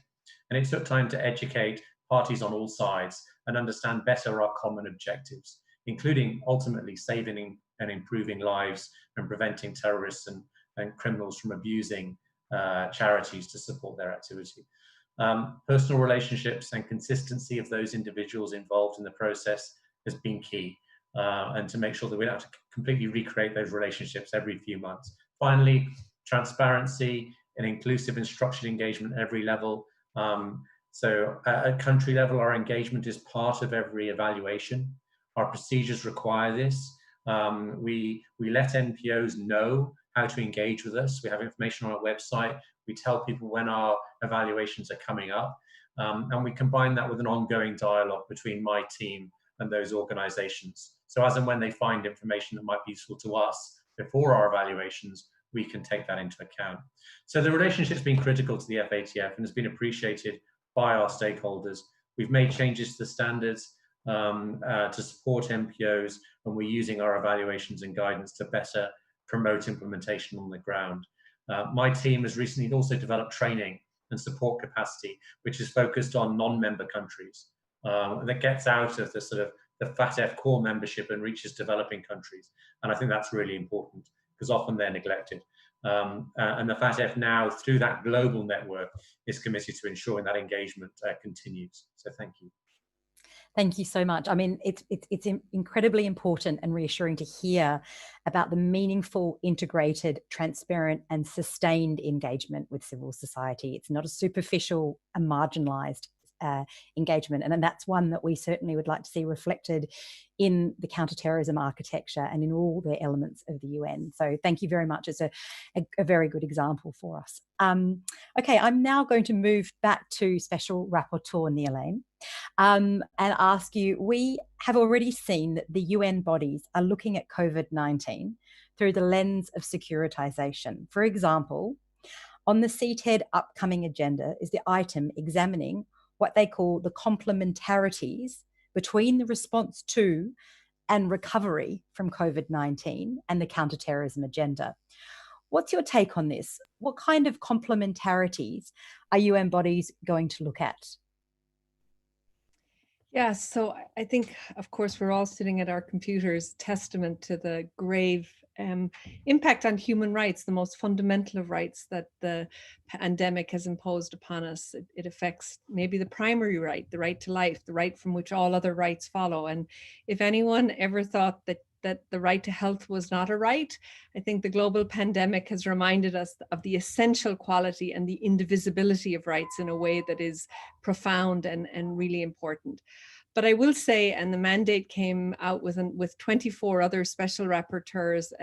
And it took time to educate parties on all sides and understand better our common objectives, including ultimately saving and improving lives and preventing terrorists and criminals from abusing charities to support their activity. Personal relationships and consistency of those individuals involved in the process has been key, and to make sure that we don't have to completely recreate those relationships every few months. Finally, transparency and inclusive and structured engagement at every level. So at country level, our engagement is part of every evaluation. Our procedures require this. We let NPOs know how to engage with us. We have information on our website. We tell people when our evaluations are coming up. And we combine that with an ongoing dialogue between my team and those organizations. So as and when they find information that might be useful to us before our evaluations, we can take that into account. So the relationship's been critical to the FATF and has been appreciated by our stakeholders. We've made changes to the standards to support MPOs, and we're using our evaluations and guidance to better promote implementation on the ground. My team has recently also developed training and support capacity, which is focused on non-member countries. That gets out of the sort of the FATF core membership and reaches developing countries. And I think that's really important because often they're neglected. And the FATF now, through that global network, is committed to ensuring that engagement continues. So thank you. Thank you so much. I mean, it's incredibly important and reassuring to hear about the meaningful, integrated, transparent, and sustained engagement with civil society. It's not a superficial and marginalised engagement, and that's one that we certainly would like to see reflected in the counter-terrorism architecture and in all the elements of the UN. So thank you very much. It's a very good example for us. Okay, I'm now going to move back to Special Rapporteur Aoláin. And ask you, we have already seen that the UN bodies are looking at COVID-19 through the lens of securitisation. For example, on the CTED upcoming agenda is the item examining what they call the complementarities between the response to and recovery from COVID-19 and the counter-terrorism agenda. What's your take on this? What kind of complementarities are UN bodies going to look at? Yeah, so I think, of course, we're all sitting at our computers, testament to the grave impact on human rights, the most fundamental of rights that the pandemic has imposed upon us. It affects maybe the primary right, the right to life, the right from which all other rights follow. And if anyone ever thought that the right to health was not a right, I think the global pandemic has reminded us of the essential quality and the indivisibility of rights in a way that is profound and really important. But I will say, and the mandate came out with 24 other special rapporteurs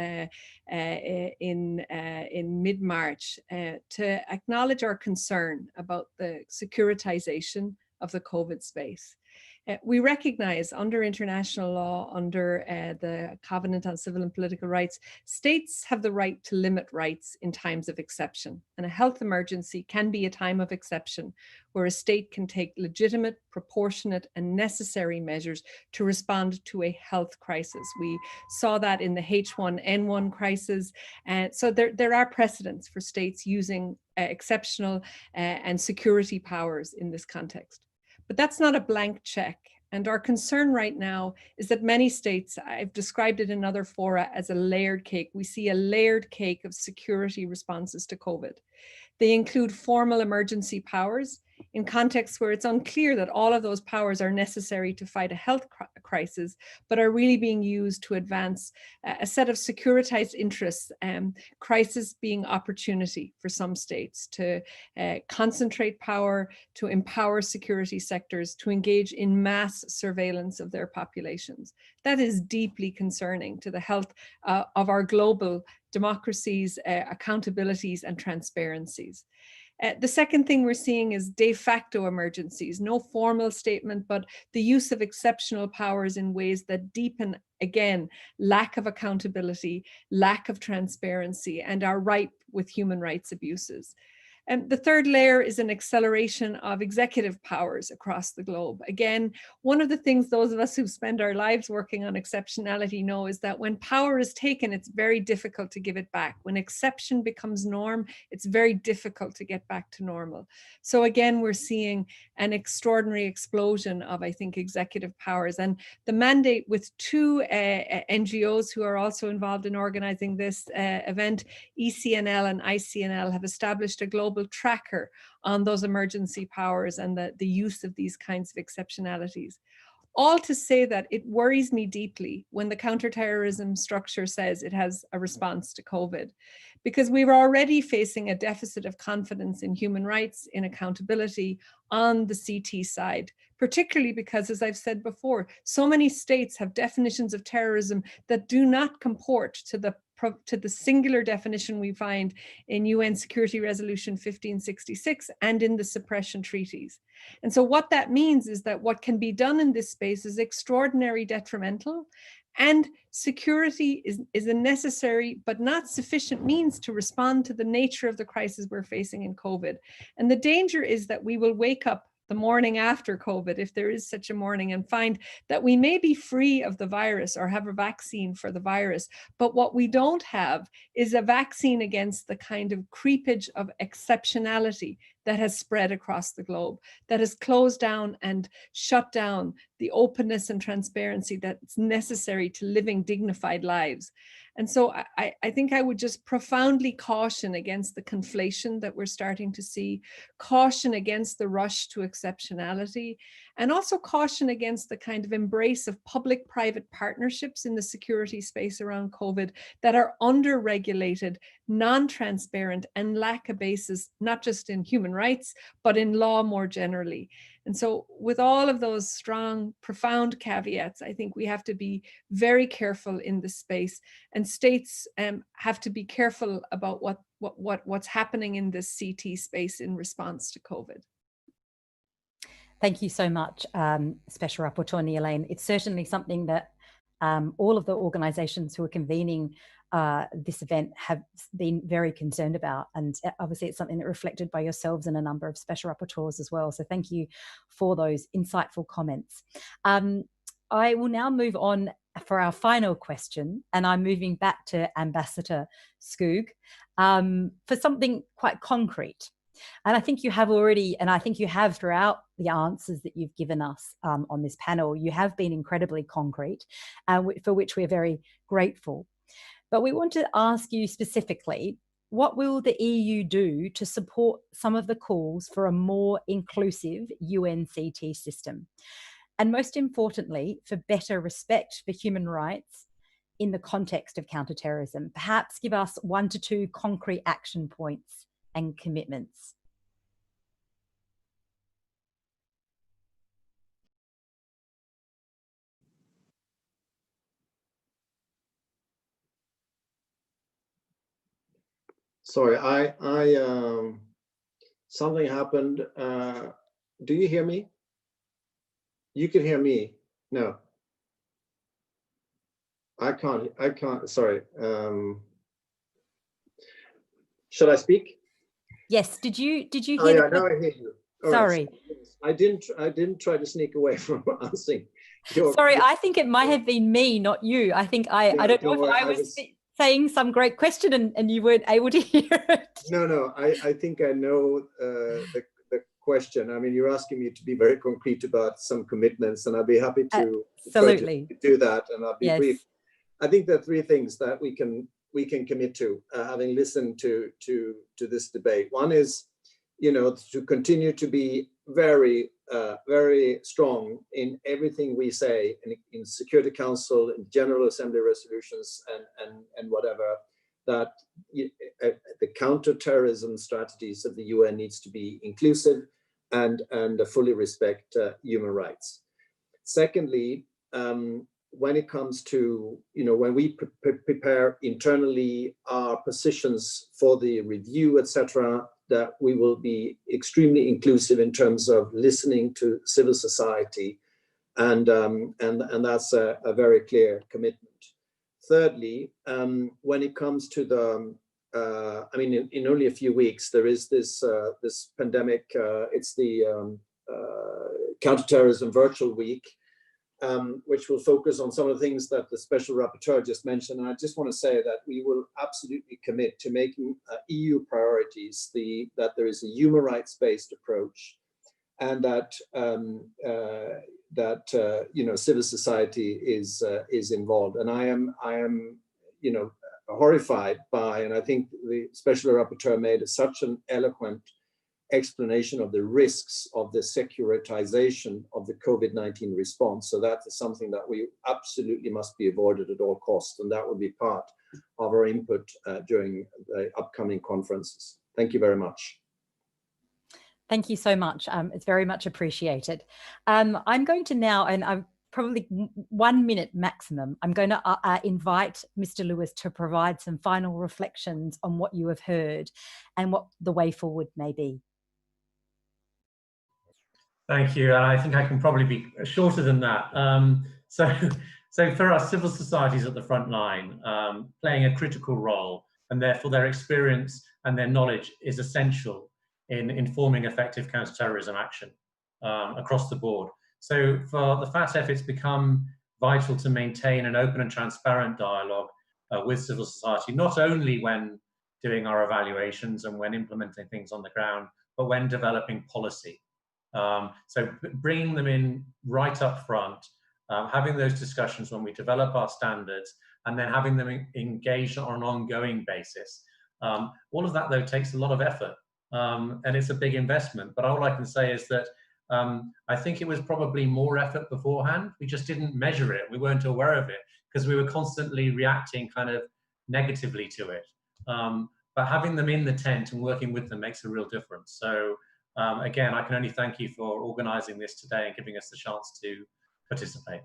in mid-March to acknowledge our concern about the securitization of the COVID space. We recognize under international law, under the Covenant on Civil and Political Rights, states have the right to limit rights in times of exception. And a health emergency can be a time of exception where a state can take legitimate, proportionate, and necessary measures to respond to a health crisis. We saw that in the H1N1 crisis. And so there are precedents for states using exceptional and security powers in this context. But that's not a blank check. And our concern right now is that many states, I've described it in other fora as a layered cake. We see a layered cake of security responses to COVID. They include formal emergency powers in contexts where it's unclear that all of those powers are necessary to fight a health crisis, but are really being used to advance a set of securitized interests, crisis being opportunity for some states to concentrate power, to empower security sectors, to engage in mass surveillance of their populations. That is deeply concerning to the health of our global democracies, accountabilities, and transparencies. The second thing we're seeing is de facto emergencies, no formal statement, but the use of exceptional powers in ways that deepen, again, lack of accountability, lack of transparency, and are ripe with human rights abuses. And the third layer is an acceleration of executive powers across the globe. Again, one of the things those of us who spend our lives working on exceptionality know is that when power is taken, it's very difficult to give it back. When exception becomes norm, it's very difficult to get back to normal. So again, we're seeing an extraordinary explosion of, I think, executive powers. And the mandate with two NGOs who are also involved in organizing this event, ECNL and ICNL, have established a global tracker on those emergency powers and the use of these kinds of exceptionalities. All to say that it worries me deeply when the counterterrorism structure says it has a response to COVID, because we were already facing a deficit of confidence in human rights, in accountability on the CT side, particularly because, as I've said before, so many states have definitions of terrorism that do not comport to the singular definition we find in UN Security Resolution 1566 and in the suppression treaties. And so what that means is that what can be done in this space is extraordinarily detrimental, and security is a necessary but not sufficient means to respond to the nature of the crisis we're facing in COVID. And the danger is that we will wake up the morning after COVID, if there is such a morning, and find that we may be free of the virus or have a vaccine for the virus, but what we don't have is a vaccine against the kind of creepage of exceptionality that has spread across the globe, that has closed down and shut down the openness and transparency that's necessary to living dignified lives. And so I think I would just profoundly caution against the conflation that we're starting to see, caution against the rush to exceptionality, and also caution against the kind of embrace of public-private partnerships in the security space around COVID that are under-regulated, non-transparent, and lack a basis, not just in human rights, but in law more generally. And so with all of those strong, profound caveats, I think we have to be very careful in this space, and states have to be careful about what's happening in this CT space in response to COVID. Thank you so much, Special Rapporteur Aoláin. It's certainly something that all of the organisations who are convening this event have been very concerned about, and obviously it's something that reflected by yourselves and a number of special rapporteurs as well. So thank you for those insightful comments. I will now move on for our final question, and I'm moving back to Ambassador Skoog for something quite concrete. And I think you have already, and I think you have throughout the answers that you've given us on this panel, you have been incredibly concrete, for which we're very grateful. But we want to ask you specifically, what will the EU do to support some of the calls for a more inclusive UNCT system? And most importantly, for better respect for human rights in the context of counterterrorism. Perhaps give us 1 to 2 concrete action points and commitments. Sorry, something happened. Do you hear me? You can hear me? No. I can't, sorry. Should I speak? Yes, did you hear? Oh yeah, now I hear you. All sorry. Right. I didn't try to sneak away from answering. Sorry, I think it might have been me, not you. I think I don't know if I was saying some great question and you weren't able to hear it. No, I think I know the question. I mean, you're asking me to be very concrete about some commitments, and I'll be happy to absolutely do that, and I'll be brief. I think there are 3 things that we can commit to, having listened to this debate. One is, to continue to be very strong in everything we say in Security Council, in General Assembly resolutions, and whatever, that the counter-terrorism strategies of the UN needs to be inclusive and fully respect human rights. Secondly, when it comes to, when we prepare internally our positions for the review, etc., that we will be extremely inclusive in terms of listening to civil society, and that's a very clear commitment. Thirdly, when it comes to the, I mean, in only a few weeks, there is this pandemic. It's the Counter-Terrorism Virtual Week, which will focus on some of the things that the Special Rapporteur just mentioned. And I just want to say that we will absolutely commit to making EU priorities that there is a human rights-based approach, and that civil society is involved. And I am horrified by, and I think the Special Rapporteur made such an eloquent explanation of the risks of the securitization of the COVID-19 response. So that is something that we absolutely must be avoided at all costs, and that will be part of our input during the upcoming conferences. Thank you very much. Thank you so much. It's very much appreciated. I'm going to now, and I'm probably 1 minute maximum, I'm going to invite Mr. Lewis to provide some final reflections on what you have heard and what the way forward may be. Thank you. I think I can probably be shorter than that. So for us, civil societies at the front line, playing a critical role, and therefore their experience and their knowledge is essential in informing effective counterterrorism action across the board. So for the FATF, it's become vital to maintain an open and transparent dialogue with civil society, not only when doing our evaluations and when implementing things on the ground, but when developing policy. So bringing them in right up front, having those discussions when we develop our standards, and then having them engaged on an ongoing basis. All of that, though, takes a lot of effort, and it's a big investment. But all I can say is that I think it was probably more effort beforehand. We just didn't measure it. We weren't aware of it because we were constantly reacting kind of negatively to it. But having them in the tent and working with them makes a real difference. So again, I can only thank you for organising this today and giving us the chance to participate.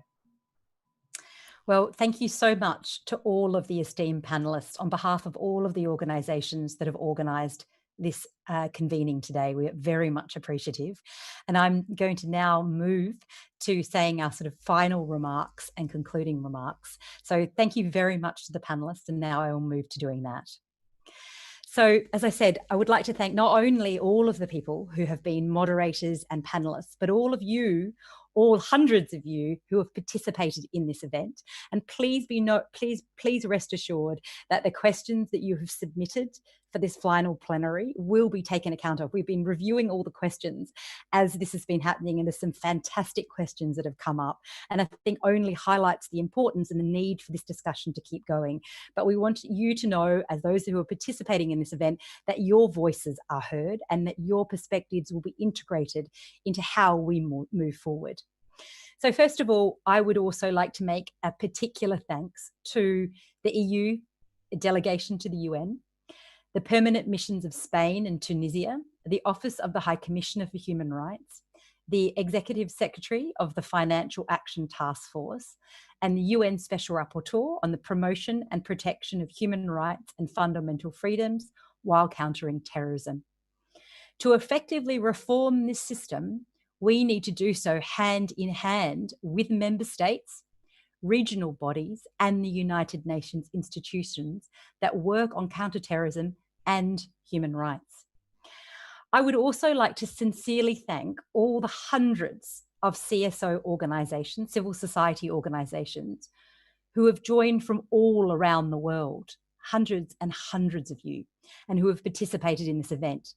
Well, thank you so much to all of the esteemed panelists on behalf of all of the organisations that have organised this convening today. We are very much appreciative. And I'm going to now move to saying our sort of final remarks and concluding remarks. So thank you very much to the panelists, and now I will move to doing that. So, as I said, I would like to thank not only all of the people who have been moderators and panelists, but all of you, all hundreds of you who have participated in this event. And please rest assured that the questions that you have submitted for this final plenary will be taken account of. We've been reviewing all the questions as this has been happening, and there's some fantastic questions that have come up, and I think only highlights the importance and the need for this discussion to keep going. But we want you to know, as those who are participating in this event, that your voices are heard and that your perspectives will be integrated into how we move forward. So first of all, I would also like to make a particular thanks to the EU delegation to the UN, the permanent missions of Spain and Tunisia, the Office of the High Commissioner for Human Rights, the Executive Secretary of the Financial Action Task Force, and the UN Special Rapporteur on the promotion and protection of human rights and fundamental freedoms while countering terrorism. To effectively reform this system, we need to do so hand in hand with member states, regional bodies, and the United Nations institutions that work on counterterrorism and human rights. I would also like to sincerely thank all the hundreds of CSO organisations, civil society organisations, who have joined from all around the world, hundreds and hundreds of you, and who have participated in this event.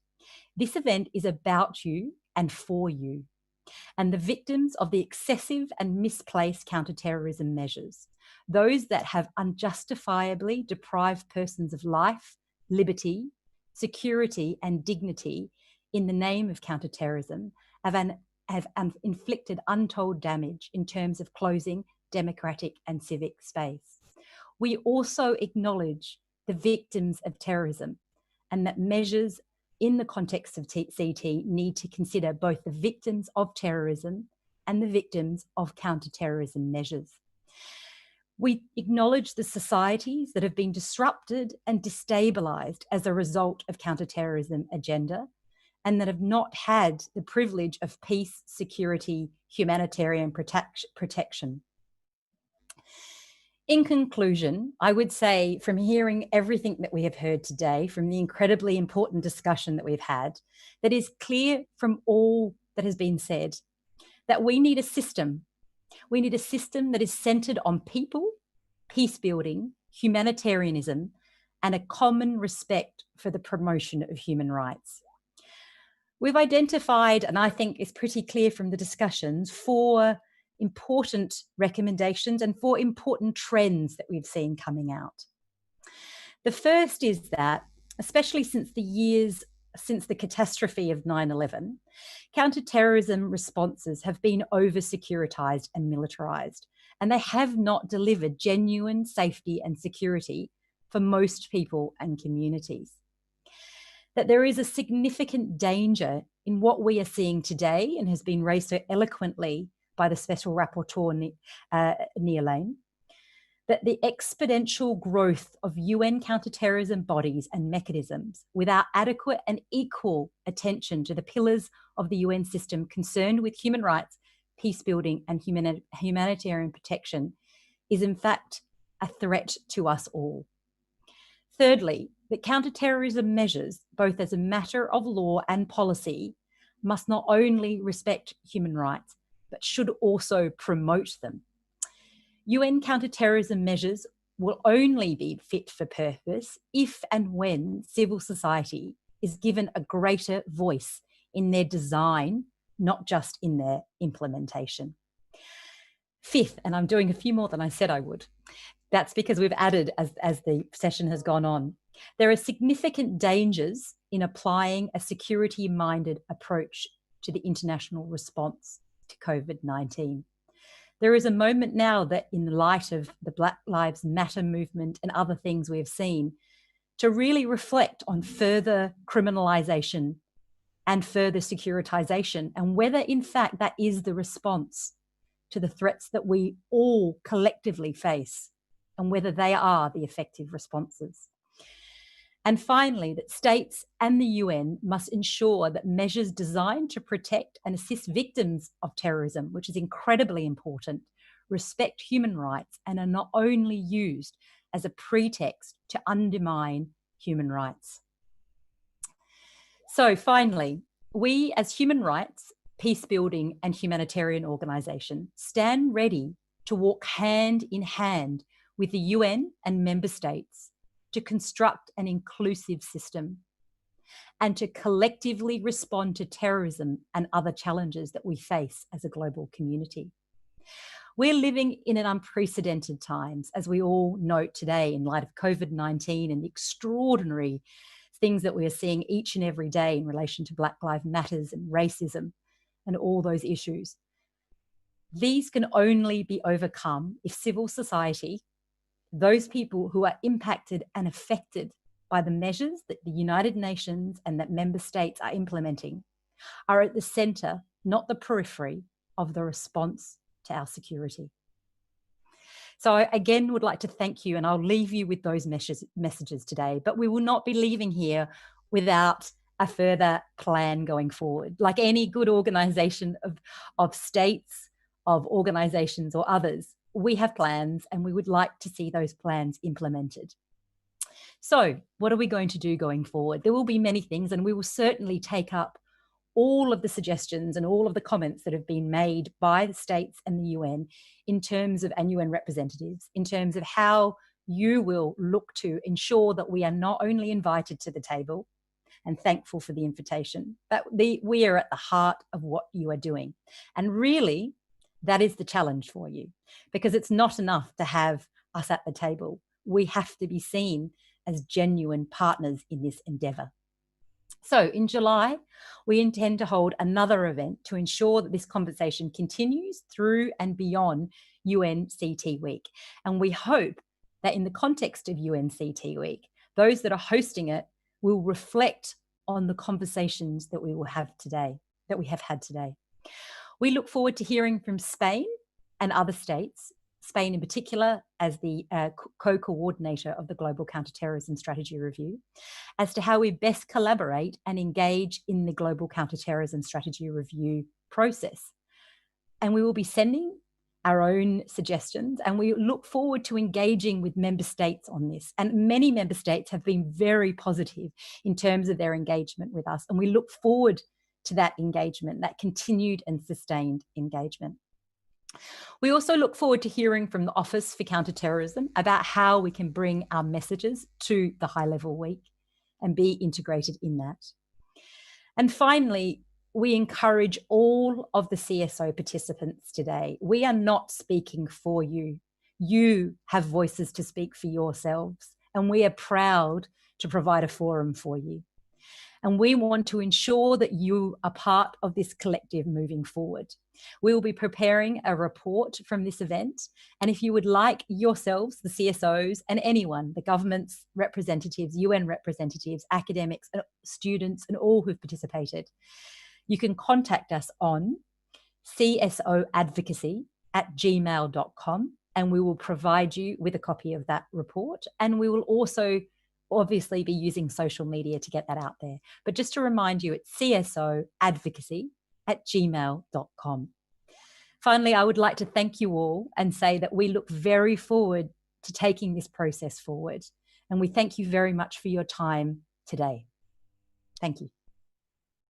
This event is about you and for you, and the victims of the excessive and misplaced counterterrorism measures, those that have unjustifiably deprived persons of life, liberty, security, and dignity in the name of counterterrorism, have inflicted untold damage in terms of closing democratic and civic space. We also acknowledge the victims of terrorism, and that measures in the context of CT need to consider both the victims of terrorism and the victims of counterterrorism measures. We acknowledge the societies that have been disrupted and destabilised as a result of counterterrorism agenda, and that have not had the privilege of peace, security, humanitarian protection. In conclusion, I would say, from hearing everything that we have heard today, from the incredibly important discussion that we've had, that is clear from all that has been said, that we need a system. We need a system that is centred on people, peace building, humanitarianism, and a common respect for the promotion of human rights. We've identified, and I think it's pretty clear from the discussions, 4 important recommendations and 4 important trends that we've seen coming out. The first is that, especially since the catastrophe of 9/11, counterterrorism responses have been over-securitized and militarized, and they have not delivered genuine safety and security for most people and communities. That there is a significant danger in what we are seeing today, and has been raised so eloquently by the Special Rapporteur, Aoláin, that the exponential growth of UN counterterrorism bodies and mechanisms without adequate and equal attention to the pillars of the UN system concerned with human rights, peace building, and humanitarian protection is in fact a threat to us all. Thirdly, that counterterrorism measures, both as a matter of law and policy, must not only respect human rights, but should also promote them. UN counterterrorism measures will only be fit for purpose if and when civil society is given a greater voice in their design, not just in their implementation. Fifth, and I'm doing a few more than I said I would, that's because we've added as the session has gone on, there are significant dangers in applying a security-minded approach to the international response to COVID-19. There is a moment now that, in light of the Black Lives Matter movement and other things we have seen, to really reflect on further criminalisation and further securitization, and whether in fact that is the response to the threats that we all collectively face, and whether they are the effective responses. And finally, that states and the UN must ensure that measures designed to protect and assist victims of terrorism, which is incredibly important, respect human rights and are not only used as a pretext to undermine human rights. So finally, we as human rights, peacebuilding and humanitarian organisation stand ready to walk hand in hand with the UN and member states to construct an inclusive system and to collectively respond to terrorism and other challenges that we face as a global community. We're living in an unprecedented times, as we all note today, in light of COVID-19 and the extraordinary things that we are seeing each and every day in relation to Black Lives Matters and racism and all those issues. These can only be overcome if civil society, those people who are impacted and affected by the measures that the United Nations and that member states are implementing, are at the centre, not the periphery, of the response to our security. So I again would like to thank you, and I'll leave you with those messages today, but we will not be leaving here without a further plan going forward. Like any good organisation of states, of organisations or others, we have plans and we would like to see those plans implemented. So what are we going to do going forward? There will be many things, and we will certainly take up all of the suggestions and all of the comments that have been made by the states and the UN in terms of, and UN representatives, in terms of how you will look to ensure that we are not only invited to the table and thankful for the invitation, but we are at the heart of what you are doing. And really, that is the challenge for you, because it's not enough to have us at the table. We have to be seen as genuine partners in this endeavour. So in July, we intend to hold another event to ensure that this conversation continues through and beyond UNCT Week. And we hope that in the context of UNCT Week, those that are hosting it will reflect on the conversations that we will have today, that we have had today. We look forward to hearing from Spain and other states, Spain in particular as the co-coordinator of the Global Counter-Terrorism Strategy Review, as to how we best collaborate and engage in the Global Counter-Terrorism Strategy Review process. And we will be sending our own suggestions, and we look forward to engaging with member states on this. And many member states have been very positive in terms of their engagement with us, and we look forward to that engagement, that continued and sustained engagement. We also look forward to hearing from the Office for Counter-Terrorism about how we can bring our messages to the high-level week and be integrated in that. And finally, we encourage all of the CSO participants today. We are not speaking for you. You have voices to speak for yourselves, and we are proud to provide a forum for you. And we want to ensure that you are part of this collective moving forward. We will be preparing a report from this event. And if you would like yourselves, the CSOs, and anyone, the government's representatives, UN representatives, academics, students, and all who've participated, you can contact us on csoadvocacy@gmail.com, and we will provide you with a copy of that report. And we will also obviously be using social media to get that out there. But just to remind you, it's csoadvocacy@gmail.com. Finally, I would like to thank you all and say that we look very forward to taking this process forward. And we thank you very much for your time today. Thank you.